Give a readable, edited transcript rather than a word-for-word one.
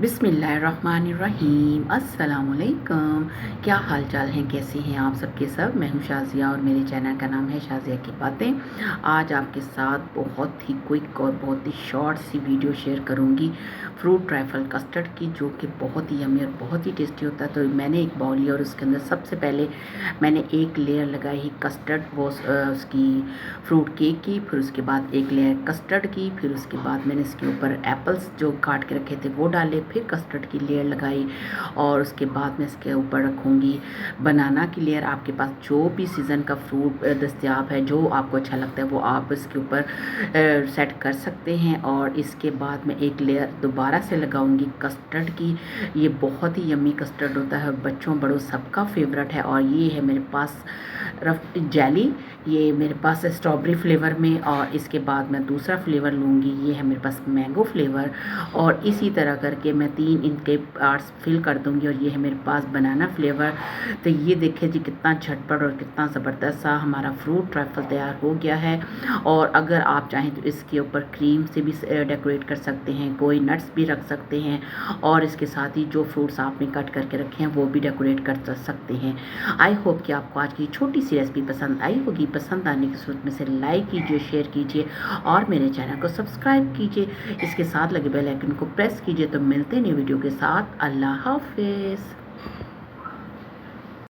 बिस्मिल्लाहिर्रहमानिर्रहीम अस्सलामुअलैकुम। क्या हाल चाल हैं, कैसे हैं आप सबके सब। मैं हूं शाज़िया और मेरे चैनल का नाम है शाज़िया की बातें। आज आपके साथ बहुत ही क्विक और बहुत ही शॉर्ट सी वीडियो शेयर करूंगी फ्रूट ट्राइफल कस्टर्ड की, जो कि बहुत ही यम्मी और बहुत ही टेस्टी होता है। तो मैंने एक बाउल लिया और उसके अंदर सबसे पहले मैंने एक लेयर लगाई ही कस्टर्ड वो उसकी फ्रूट केक की, फिर उसके बाद एक लेयर कस्टर्ड की, फिर उसके बाद मैंने इसके ऊपर एप्पल्स जो काट के रखे थे वो डाले, फिर कस्टर्ड की लेयर लगाई और उसके बाद मैं इसके ऊपर रखूँगी बनाना की लेयर। आपके पास जो भी सीज़न का फ्रूट दस्तियाब है, जो आपको अच्छा लगता है वो आप इसके ऊपर सेट कर सकते हैं। और इसके बाद मैं एक लेयर दोबारा से लगाऊंगी कस्टर्ड की। ये बहुत ही यम्मी कस्टर्ड होता है, बच्चों बड़ों सबका फेवरेट है। और ये है मेरे पास रफ जेली, ये मेरे पास है स्ट्रॉबेरी फ्लेवर में। और इसके बाद मैं दूसरा फ्लेवर लूँगी, ये है मेरे पास मैंगो फ्लेवर। और इसी तरह करके मैं 3 इनके पार्ट्स फिल कर दूँगी। और ये है मेरे पास बनाना फ्लेवर। तो ये देखिए जी, कितना झटपट और कितना ज़बरदस्त सा हमारा फ्रूट ट्रैफल तैयार हो गया है। और अगर आप चाहें तो इसके ऊपर क्रीम से भी डेकोरेट कर सकते हैं, कोई नट्स भी रख सकते हैं। और इसके साथ ही जो फ्रूट्स आपने कट करके रखे हैं वो भी डेकोरेट कर सकते हैं। आई होप कि आपको आज की छोटी सी रेसिपी पसंद आई होगी। पसंद आने की सूरत में से लाइक कीजिए, शेयर कीजिए और मेरे चैनल को सब्सक्राइब कीजिए। इसके साथ लगे बेल आइकन को प्रेस कीजिए। तो मिलते हैं नई वीडियो के साथ। अल्लाह हाफिज़।